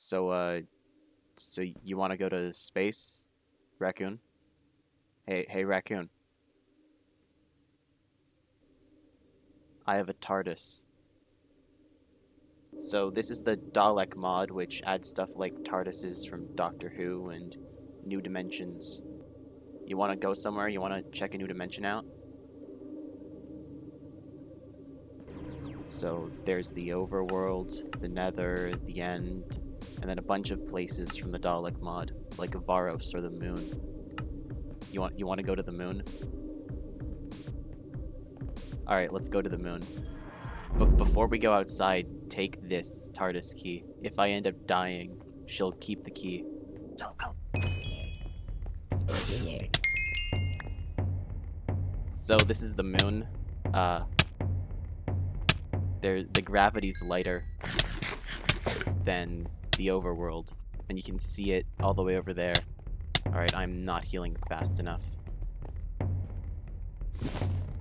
So you want to go to space, Raccoon? Hey, Raccoon. I have a TARDIS. So this is the Dalek mod, which adds stuff like TARDISes from Doctor Who and new dimensions. You want to go somewhere? You want to check a new dimension out? So there's the overworld, the nether, the end, and then a bunch of places from the Dalek mod, like Varos or the moon. You want to go to the moon? Alright, let's go to the moon. But before we go outside, take this TARDIS key. If I end up dying, she'll keep the key. So this is the moon. The gravity's lighter than the overworld, and you can see it all the way over there. Alright, I'm not healing fast enough.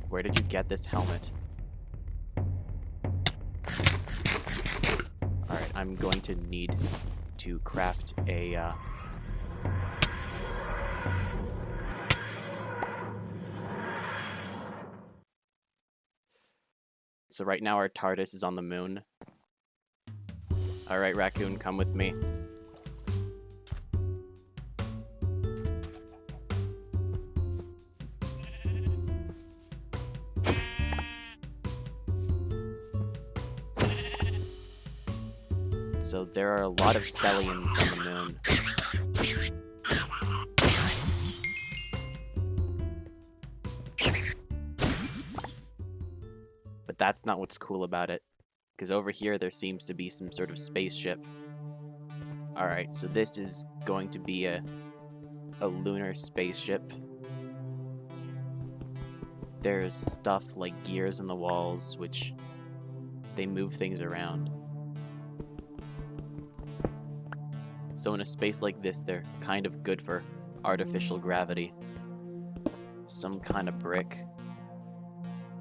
Where did you get this helmet? Alright, I'm going to need to craft a, So right now our TARDIS is on the moon. Alright, Raccoon, come with me. So there are a lot of Cellians on the moon. But that's not what's cool about it, because over here there seems to be some sort of spaceship. Alright, so this is going to be a lunar spaceship. There's stuff like gears in the walls, which they move things around. So in a space like this, they're kind of good for artificial gravity. Some kind of brick.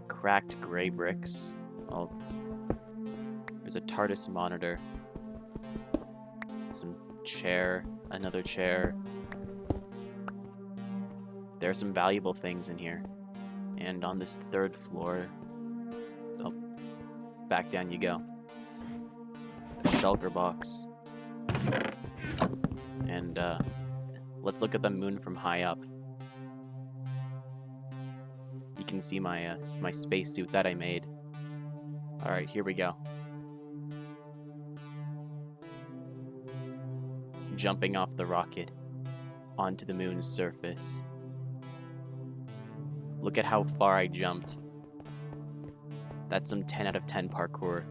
Cracked gray bricks. Oh, there's a TARDIS monitor. Some chair, another chair. There are some valuable things in here. And on this third floor... Oh, back down you go. A shulker box. And, let's look at the moon from high up. You can see my, my spacesuit that I made. Alright, here we go. Jumping off the rocket onto the moon's surface. Look at how far I jumped. That's some 10 out of 10 parkour.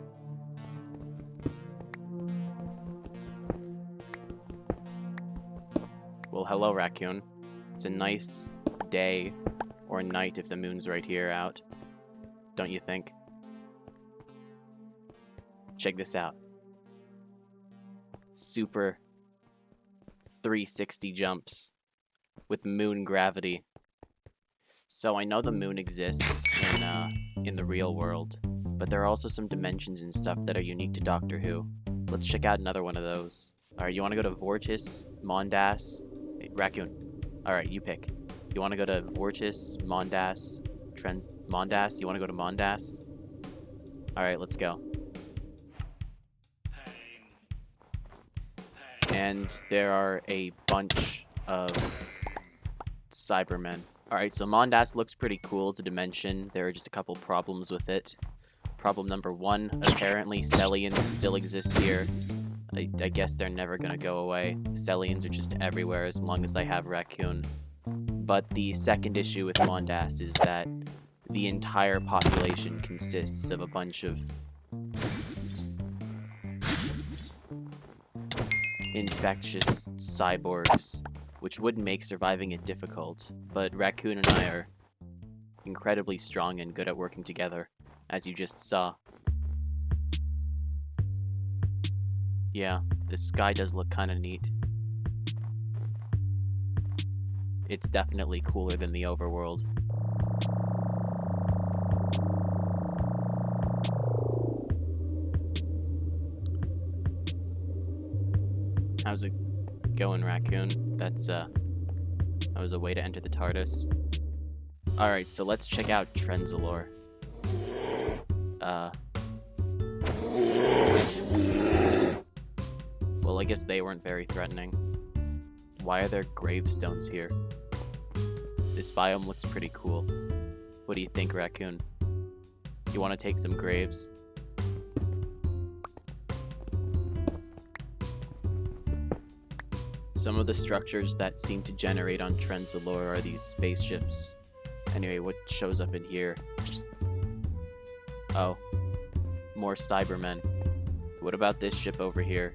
Well, hello, Raccoon. It's a nice day or night if the moon's right here out. Don't you think? Check this out. Super 360 jumps with moon gravity. So I know the moon exists in the real world, but there are also some dimensions and stuff that are unique to Doctor Who. Let's check out another one of those. Alright, you want to go to Vortis, Mondas? Hey, Raccoon. Alright, you pick. You want to go to Vortis, Mondas, Mondas? You want to go to Mondas? Alright, let's go. And there are a bunch of Cybermen. Alright, so Mondas looks pretty cool as a dimension. There are just a couple problems with it. Problem number one, apparently Cellians still exist here. I guess they're never gonna go away. Cellians are just everywhere as long as I have Raccoon. But the second issue with Mondas is that the entire population consists of a bunch of infectious cyborgs, which would make surviving it difficult, but Raccoon and I are incredibly strong and good at working together, as you just saw. Yeah, the sky does look kinda neat. It's definitely cooler than the overworld. How's it going, Raccoon? That was a way to enter the TARDIS. Alright, so let's check out Trenzalore. Well, I guess they weren't very threatening. Why are there gravestones here? This biome looks pretty cool. What do you think, Raccoon? You want to take some graves? Some of the structures that seem to generate on Trenzalore are these spaceships. Anyway, what shows up in here? Oh, more Cybermen. What about this ship over here?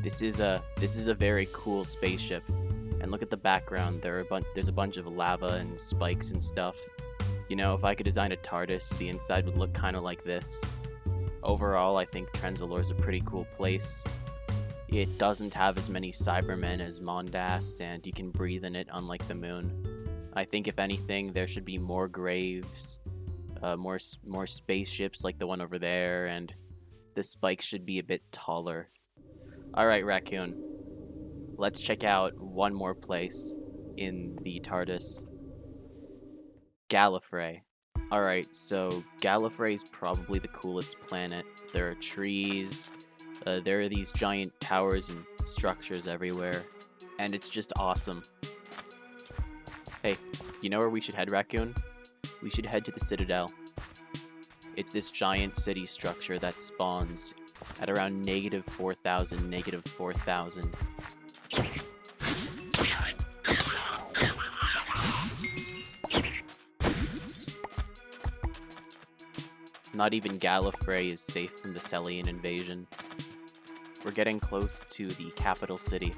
This is a very cool spaceship. And look at the background. There's a bunch of lava and spikes and stuff. You know, if I could design a TARDIS, the inside would look kind of like this. Overall, I think Trenzalore is a pretty cool place. It doesn't have as many Cybermen as Mondas, and you can breathe in it, unlike the moon. I think if anything, there should be more graves, more spaceships like the one over there, and the spikes should be a bit taller. Alright, Raccoon. Let's check out one more place in the TARDIS. Gallifrey. Alright, so Gallifrey is probably the coolest planet. There are trees, there are these giant towers and structures everywhere, and it's just awesome. Hey, you know where we should head, Raccoon? We should head to the Citadel. It's this giant city structure that spawns at around -4,000, -4,000. Not even Gallifrey is safe from the Sellian invasion. We're getting close to the capital city.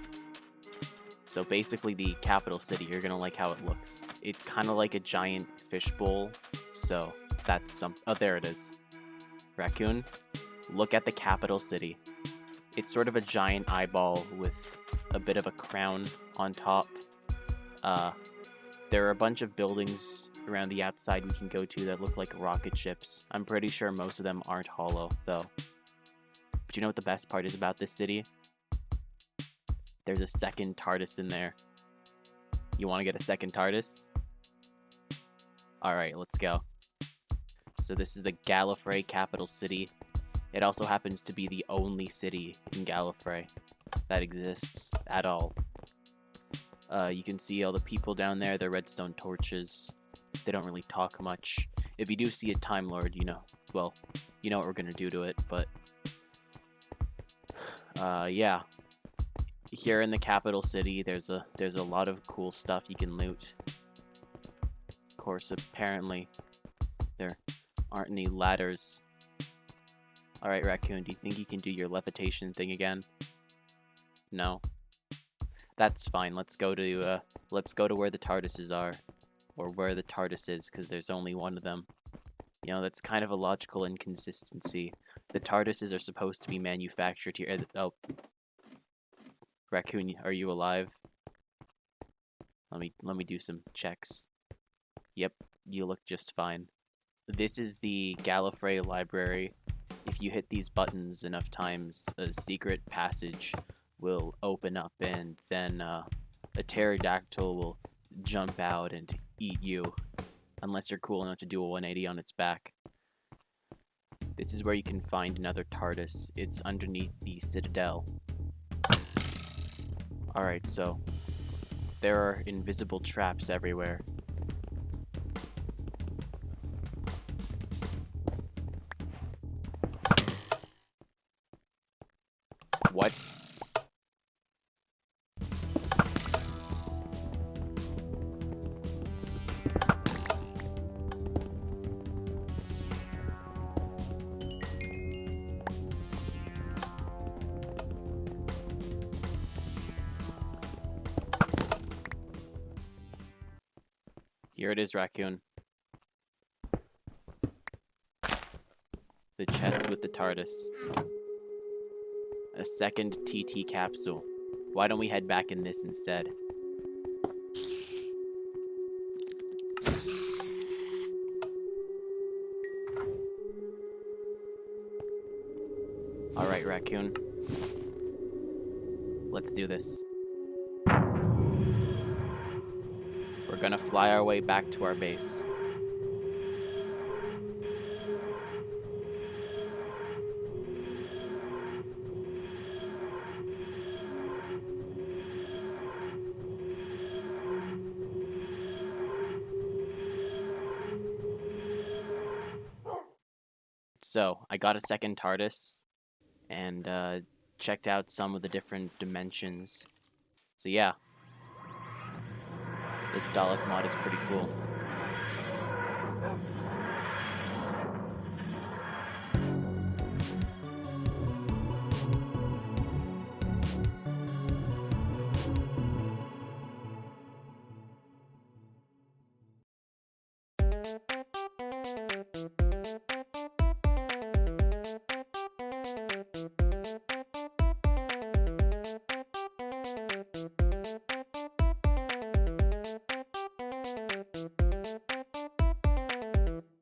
So basically the capital city, you're gonna like how it looks. It's kind of like a giant fishbowl, so that's oh, there it is. Raccoon, look at the capital city. It's sort of a giant eyeball with a bit of a crown on top. There are a bunch of buildings around the outside we can go to that look like rocket ships. I'm pretty sure most of them aren't hollow, though. But you know what the best part is about this city? There's a second TARDIS in there. You want to get a second TARDIS? Alright, let's go. So this is the Gallifrey capital city. It also happens to be the only city in Gallifrey that exists at all. You can see all the people down there, their redstone torches. They don't really talk much. If you do see a Time Lord, you know, well, you know what we're gonna do to it, but yeah. Here in the capital city, there's a lot of cool stuff you can loot. Of course, apparently, there aren't any ladders. Alright, Raccoon, do you think you can do your levitation thing again? No? That's fine, let's go to where the TARDISes are. Or where the TARDIS is, because there's only one of them. You know, that's kind of a logical inconsistency. The TARDISes are supposed to be manufactured here. Oh. Raccoon, are you alive? Let me do some checks. Yep, you look just fine. This is the Gallifrey library. If you hit these buttons enough times, a secret passage will open up, and then a pterodactyl will jump out and eat you. Unless you're cool enough to do a 180 on its back. This is where you can find another TARDIS. It's underneath the Citadel. Alright, so there are invisible traps everywhere. What? Here it is, Raccoon. The chest with the TARDIS. A second TT capsule. Why don't we head back in this instead? Alright, Raccoon. Let's do this. We're gonna fly our way back to our base. So, I got a second TARDIS, and checked out some of the different dimensions. So yeah, the Dalek mod is pretty cool.